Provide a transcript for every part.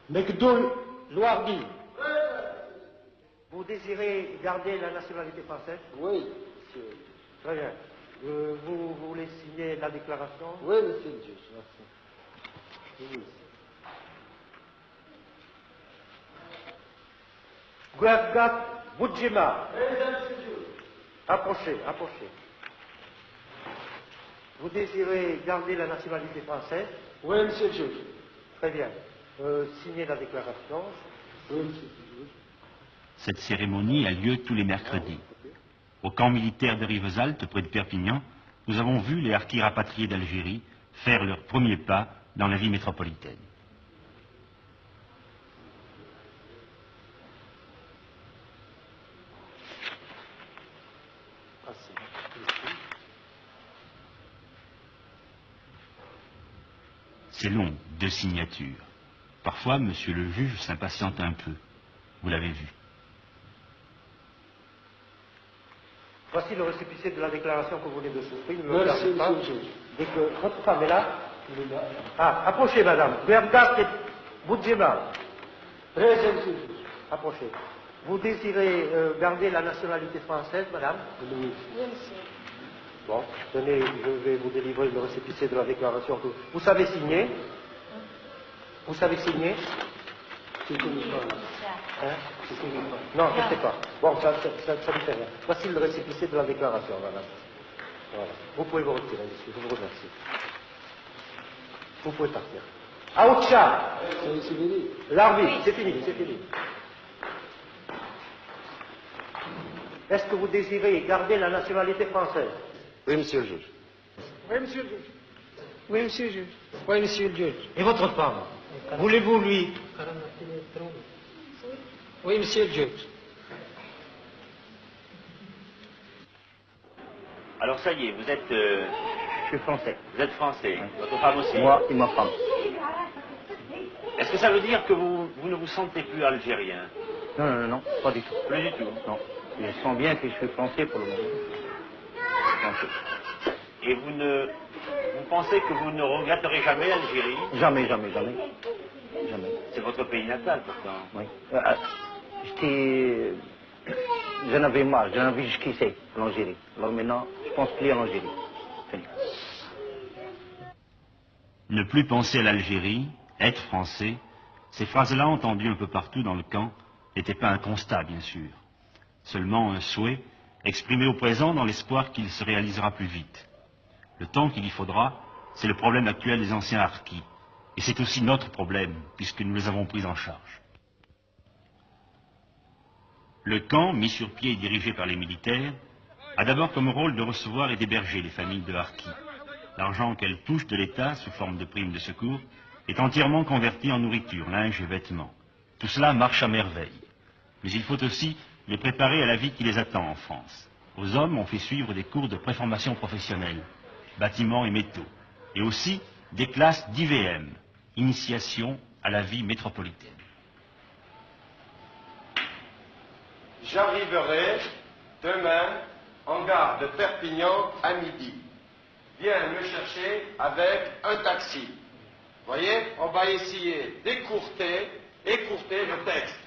McDoul Louardi. Vous désirez garder la nationalité française? Oui, monsieur. Très bien. Vous voulez signer la déclaration? Oui, monsieur le juge, merci. Oui. Guergat Boudjima. Approchez, approchez. Vous désirez garder la nationalité française? Oui, monsieur le juge. Très bien. Signez la déclaration. Oui, monsieur le juge. Cette cérémonie a lieu tous les mercredis. Au camp militaire de Rivesaltes, près de Perpignan, nous avons vu les harkis rapatriés d'Algérie faire leur premier pas dans la vie métropolitaine. C'est long, 2 signatures. Parfois, monsieur le juge s'impatiente un peu. Vous l'avez vu. Voici le récépissé de la déclaration que vous venez de souscrire. Ne me Merci, regardez pas. monsieur le juge. Dès que votre femme est là. Ah, approchez, madame. Guergat et Boudjema. Présent, monsieur le juge. Approchez. Vous désirez garder la nationalité française, madame? Oui. Bon, tenez, je vais vous délivrer le récépissé de la déclaration. Vous savez signer? Vous savez signer? C'est comme ça. Hein? C'est comme ça. Non, je ne sais pas. Bon, ça ne fait rien. Voici le récépissé de la déclaration, madame. Voilà. Vous pouvez vous retirer, monsieur. Je vous remercie. Vous pouvez partir. Aoucha! C'est fini. L'arbitre, c'est fini, c'est fini. Est-ce que vous désirez garder la nationalité française? Oui, monsieur le juge. Oui, monsieur le juge. Oui, monsieur le juge. Oui, monsieur le juge. Et votre femme? Voulez-vous lui? Oui, monsieur le juge. Alors ça y est, vous êtes... Je suis français. Vous êtes français. Votre femme aussi. Moi et ma femme. Est-ce que ça veut dire que vous ne vous sentez plus algérien? Non, non, non, non, pas du tout. Plus du tout. Non. Je sens bien que je suis français pour le moment. Français. Et vous pensez que vous ne regretterez jamais l'Algérie? Jamais, jamais, jamais. Jamais. C'est votre pays natal pourtant. Oui. J'en avais marre, j'en avais jusqu'ici, l'Algérie. Alors maintenant, je pense plus à l'Algérie. Fini. Ne plus penser à l'Algérie, être français, ces phrases-là entendues un peu partout dans le camp n'étaient pas un constat, bien sûr. Seulement un souhait exprimé au présent dans l'espoir qu'il se réalisera plus vite. Le temps qu'il y faudra, c'est le problème actuel des anciens harkis. Et c'est aussi notre problème, puisque nous les avons pris en charge. Le camp, mis sur pied et dirigé par les militaires, a d'abord comme rôle de recevoir et d'héberger les familles de harkis. L'argent qu'elles touchent de l'État, sous forme de primes de secours, est entièrement converti en nourriture, linge et vêtements. Tout cela marche à merveille. Mais il faut aussi les préparer à la vie qui les attend en France. Aux hommes, on fait suivre des cours de préformation professionnelle, bâtiments et métaux, et aussi des classes d'IVM, initiation à la vie métropolitaine. J'arriverai demain en gare de Perpignan à midi. Viens me chercher avec un taxi. Voyez, on va essayer d'écourter le texte.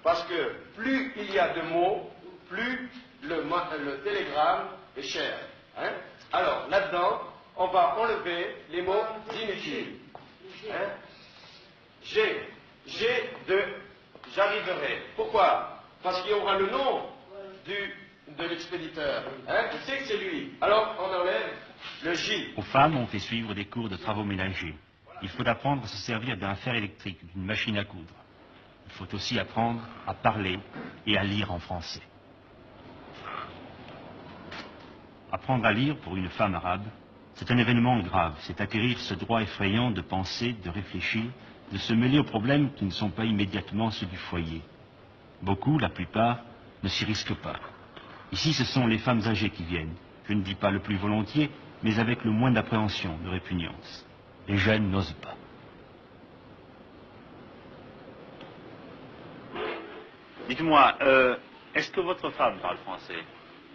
Parce que plus il y a de mots, plus le télégramme est cher. Hein? Alors, là-dedans, on va enlever les mots inutiles. Hein? J'arriverai. Pourquoi? Parce qu'il y aura le nom de l'expéditeur. Hein? Je sais que c'est lui. Alors, on enlève le J. Aux femmes, on fait suivre des cours de travaux ménagers. Il faut apprendre à se servir d'un fer électrique, d'une machine à coudre. Il faut aussi apprendre à parler et à lire en français. Apprendre à lire pour une femme arabe, c'est un événement grave. C'est acquérir ce droit effrayant de penser, de réfléchir, de se mêler aux problèmes qui ne sont pas immédiatement ceux du foyer. Beaucoup, la plupart, ne s'y risquent pas. Ici, ce sont les femmes âgées qui viennent. Je ne dis pas le plus volontiers, mais avec le moins d'appréhension, de répugnance. Les jeunes n'osent pas. Dites-moi, est-ce que votre femme parle français?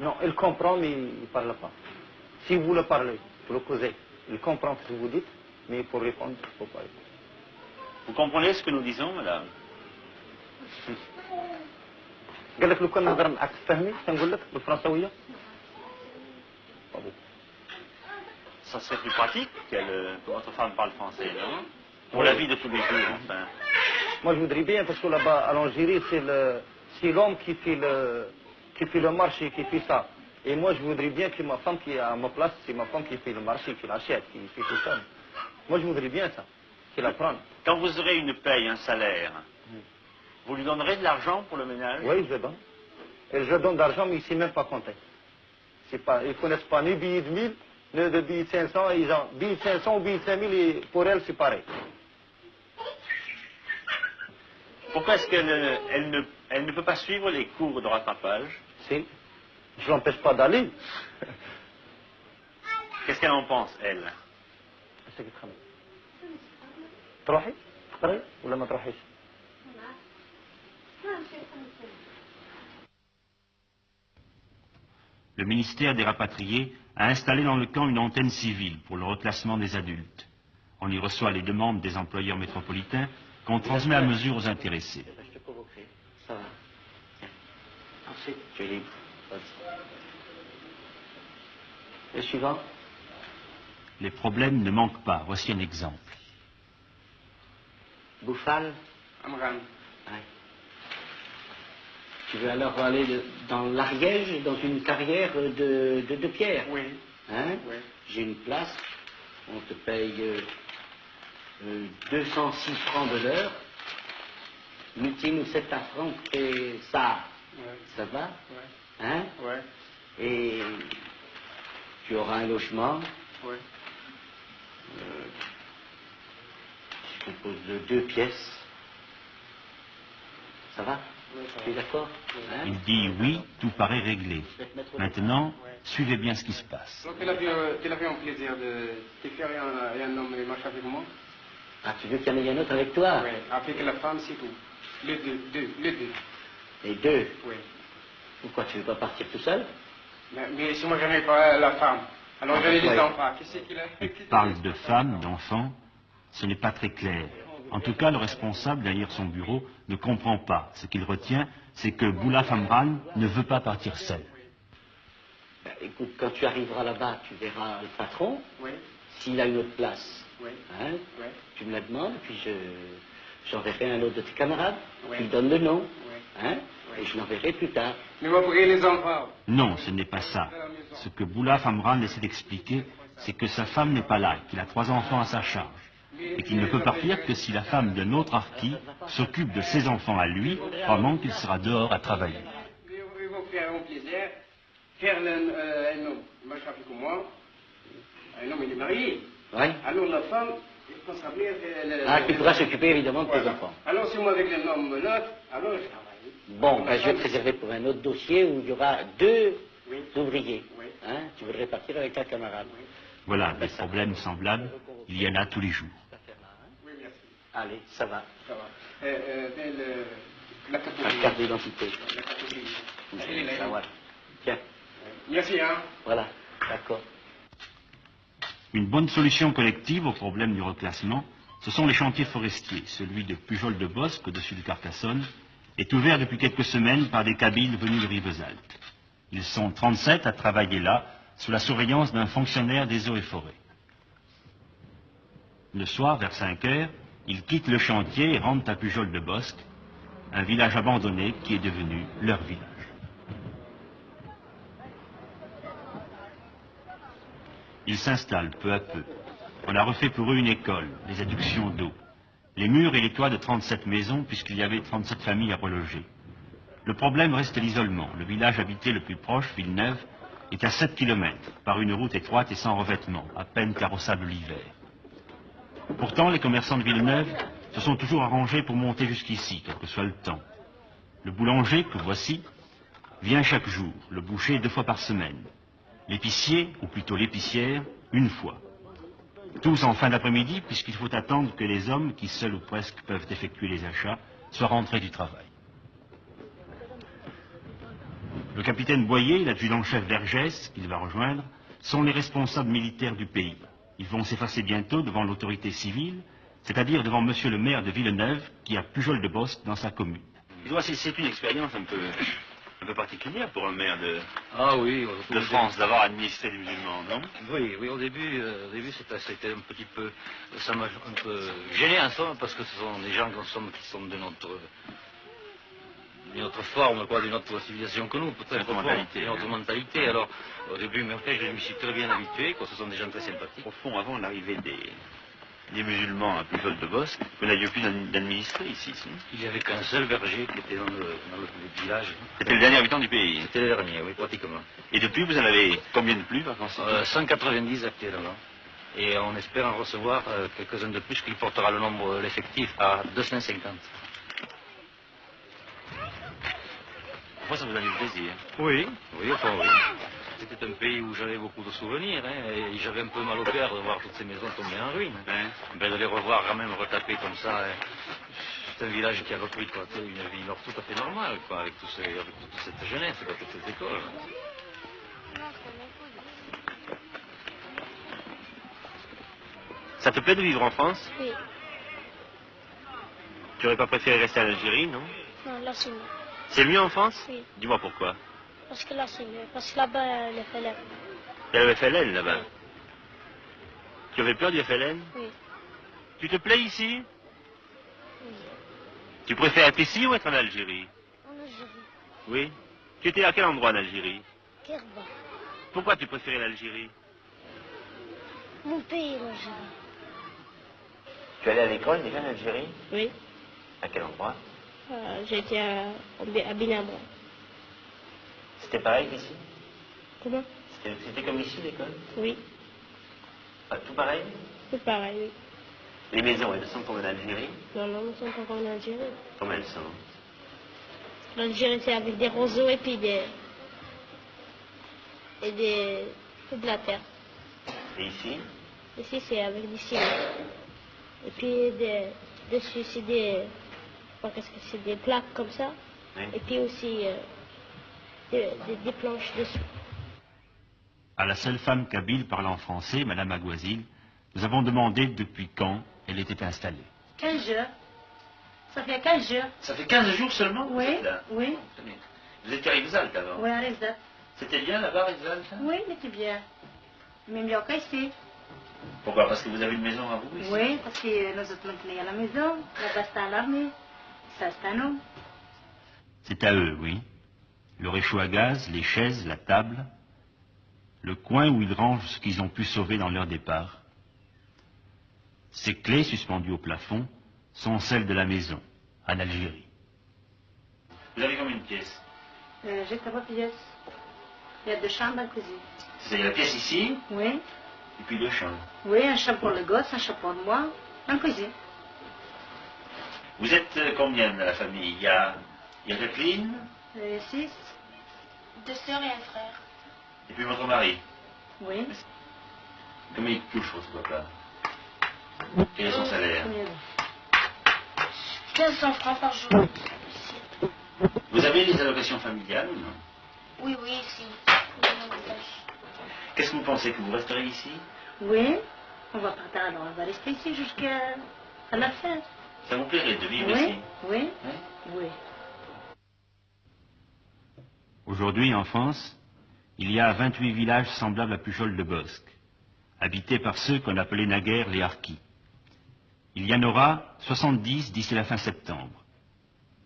Non, elle comprend, mais il ne parle pas. Si vous le parlez, vous le causez, il comprend ce que vous dites, mais pour répondre, il ne faut pas répondre. Vous comprenez ce que nous disons, madame? قال لك لو كان نهضر معك تفهمي كنقول لك بالفرنساويه. Ça serait plus pratique que votre femme parle français, non? Pour la vie de tous les jours, enfin. Moi je voudrais bien parce que là-bas à l'Algérie c'est l'homme qui fait le marché, qui fait ça. Et moi je voudrais bien que ma femme qui est à ma place, c'est ma femme qui fait le marché, qui l'achète, qui fait tout ça. Moi je voudrais bien ça, qu'il apprenne. Quand vous aurez une paye, un salaire, vous lui donnerez de l'argent pour le ménage? Oui, je donne. Et je donne d'argent, mais il ne sait même pas compter. Ils ne connaissent pas ni billets de 1000, ni de billets de 500. Ils ont billets de 500 ou billets de 5000, et pour elles, c'est pareil. Pourquoi est-ce qu'elle ne peut pas suivre les cours de rattrapage? Si. Je ne l'empêche pas d'aller. Qu'est-ce qu'elle en pense, elle? تروحي؟ تقرأي ولا ما تروحيش؟ Le ministère des Rapatriés a installé dans le camp une antenne civile pour le reclassement des adultes. On y reçoit les demandes des employeurs métropolitains qu'on transmet à mesure aux intéressés. Je te provoquerai. Ça va. Ensuite, tu es libre. Et suivant? Les problèmes ne manquent pas. Voici un exemple. Bouffal. Amran. Ouais. Tu veux alors aller dans l'Ariège, dans une carrière de pierre? Oui. Hein? Oui. J'ai une place, on te paye 206 francs de l'heure. Multime 7 francs, et ça, Ouais. ça va? Ouais. Hein? Ouais. Et tu auras un logement. Ouais. Je compose de 2 pièces. Ça va? Oui, ça va. Tu es d'accord? Hein? Il dit oui, tout paraît réglé. Maintenant, suivez bien ce qui se passe. Donc, tu avais un plaisir de te faire un homme et marcher avec moi? Ah, tu veux qu'il y en ait un autre avec toi? Oui. Avec la femme, c'est tout. Les deux. Les deux? Oui. Pourquoi tu veux pas partir tout seul? Mais si moi je n'ai pas la femme, alors je les enfants. Qu'est-ce qu'il a? Il parle de femmes, d'enfants. Ce n'est pas très clair. En tout cas, le responsable derrière son bureau ne comprend pas. Ce qu'il retient, c'est que Boulaf Amran ne veut pas partir seul. Ben, écoute, quand tu arriveras là-bas, tu verras le patron. Oui. S'il a une autre place, Oui. hein, Oui. tu me la demandes, puis j'enverrai un autre de tes camarades. Oui. Tu me donnes le nom. Oui. Hein, Oui. et je l'enverrai plus tard. Mais moi, pour les enfants. Non, ce n'est pas ça. Ce que Boulaf Amran essaie d'expliquer, c'est que sa femme n'est pas là, qu'il a 3 enfants à sa charge, et qu'il ne peut partir que si la femme d'un autre harki s'occupe de ses enfants à lui, pendant qu'il sera dehors à travailler. Ils vont faire un plaisir, faire un homme, marcher avec moi. Un homme, il est marié. Oui. Alors la femme, il faut savoir... Ah, qui pourra s'occuper évidemment de tes Voilà. enfants. Alors si moi avec l'homme l'autre, alors je travaille. Bon, ben, je vais te réserver pour un autre dossier où il y aura 2 Oui. ouvriers. Oui. Hein, tu voudrais partir avec un camarade. Voilà, des problèmes semblables, il y en a tous les jours. Oui, merci. Allez, ça va. Ça va. La La catégorie. carte d'identité. La catégorie. Elle est là. Ça va. Tiens, Merci, hein. voilà, d'accord. Une bonne solution collective au problème du reclassement, ce sont les chantiers forestiers. Celui de Pujol-de-Bosque, au-dessus de Carcassonne, est ouvert depuis quelques semaines par des Kabyles venus de Rivesaltes. Ils sont 37 à travailler là, sous la surveillance d'un fonctionnaire des eaux et forêts. Le soir, vers 5 heures, ils quittent le chantier et rentrent à Pujol-de-Bosque, un village abandonné qui est devenu leur village. Ils s'installent peu à peu. On a refait pour eux une école, des adductions d'eau, les murs et les toits de 37 maisons, puisqu'il y avait 37 familles à reloger. Le problème reste l'isolement. Le village habité le plus proche, Villeneuve, est à 7 km, par une route étroite et sans revêtement, à peine carrossable l'hiver. Pourtant, les commerçants de Villeneuve se sont toujours arrangés pour monter jusqu'ici, quel que soit le temps. Le boulanger, que voici, vient chaque jour, le boucher 2 fois par semaine. L'épicier, ou plutôt l'épicière, 1 fois. Tous en fin d'après-midi, puisqu'il faut attendre que les hommes, qui seuls ou presque peuvent effectuer les achats, soient rentrés du travail. Le capitaine Boyer et l'adjudant-chef Vergès, qu'il va rejoindre, sont les responsables militaires du pays. Ils vont s'effacer bientôt devant l'autorité civile, c'est-à-dire devant monsieur le maire de Villeneuve, qui a Pujol de Bosc dans sa commune. C'est une expérience un peu particulière pour un maire de France d'avoir administré les musulmans, non? Oui, au début c'était un petit peu, ça m'a un peu gêné en somme, parce que ce sont des gens qui sont de notre forme, quoi, de notre civilisation que nous, peut-être notre mentalité. Alors, au début, mais après, je me suis très bien habitué, quoi, ce sont des gens très sympathiques. Au fond, avant l'arrivée des musulmans à Pujol de Bosc, vous n'aviez plus d'administré ici, si? Il n'y avait qu'un seul berger qui était dans le village. C'était le dernier habitant du pays? C'était le dernier, oui, pratiquement. Et depuis, vous en avez combien de plus, par contre? 190 actuellement. Et on espère en recevoir quelques-uns de plus, qui portera le nombre, l'effectif, à 250. Moi, ça vous a du plaisir? Oui. C'était un pays où j'avais beaucoup de souvenirs, hein, et j'avais un peu mal au cœur de voir toutes ces maisons tomber en ruine. Hein. Ben, de les revoir quand même retapées comme ça, hein. C'est un village qui a repris quoi, une vie tout à fait normale, quoi, avec toute cette jeunesse, avec toutes ces écoles. Ça te plaît de vivre en France? Oui. Tu n'aurais pas préféré rester en Algérie, non? Non, là c'est mieux. C'est mieux en France? Oui. Dis-moi pourquoi. Parce que là c'est mieux. Parce que là-bas, le FLN. Il y a le FLN là-bas. Oui. Tu avais peur du FLN? Oui. Tu te plais ici? Oui. Tu préfères être ici ou être en Algérie? En Algérie. Oui. Tu étais à quel endroit en Algérie? Kerba. Pourquoi tu préférais l'Algérie? Mon pays, l'Algérie. Tu es allé à l'école déjà en Algérie? Oui. À quel endroit? J'étais à Binabra. C'était pareil qu'ici? Comment? C'était comme ici l'école? Oui. Tout pareil? C'est pareil, oui. Les maisons, elles sont comme en Algérie? Non, elles ne sont pas comme en Algérie. Comment elles sont? L'Algérie, c'est avec des roseaux et puis de la terre. Et ici? Ici, c'est avec du ciment. Et puis, dessus, c'est des plaques comme ça. Oui. Et puis aussi, des planches dessus. À la seule femme kabyle parlant français, Madame Aguazil, nous avons demandé depuis quand elle était installée. 15 jours. Ça fait 15 jours. Ça fait 15 jours seulement que vous êtes là? Oui. Vous étiez à Rivesaltes avant? Oui, à Rivesaltes. C'était bien là-bas, Rivesaltes? Oui, c'était bien. Mais mieux qu'ici. Pourquoi? Parce que vous avez une maison à vous ici? Oui, parce que nous autres, on est à la maison. Là-bas, c'est à l'armée. Ça, c'est à nous. C'est à eux, oui. Le réchaud à gaz, les chaises, la table, le coin où ils rangent ce qu'ils ont pu sauver dans leur départ. Ces clés suspendues au plafond sont celles de la maison, en Algérie. Vous avez combien de pièces? J'ai 3 pièces. Il y a 2 chambres, une cuisine. C'est la pièce ici? Oui. Et puis 2 chambres. Oui, un chambre pour le gosse, un chambre pour moi, une cuisine. Vous êtes combien dans la famille? Il y a Jacqueline? 6. 2 sœurs et un frère. Et puis votre mari? Oui. Combien il touche votre papa? Quel est son salaire? 1500 francs par jour. Vous avez les allocations familiales ou non? Oui, ici. Qu'est-ce que vous pensez, que vous resterez ici? Oui. On va partir, alors on va rester ici jusqu'à la fin. Ça vous plairait de vivre Oui, ici? oui, Hein? oui. Aujourd'hui, en France, il y a 28 villages semblables à Pujol de Bosc, habités par ceux qu'on appelait naguère les Harkis. Il y en aura 70 d'ici la fin septembre.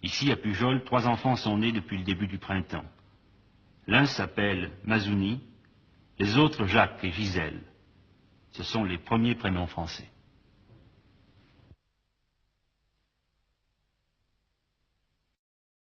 Ici, à Pujol, 3 enfants sont nés depuis le début du printemps. L'un s'appelle Mazouni, les autres Jacques et Gisèle. Ce sont les premiers prénoms français.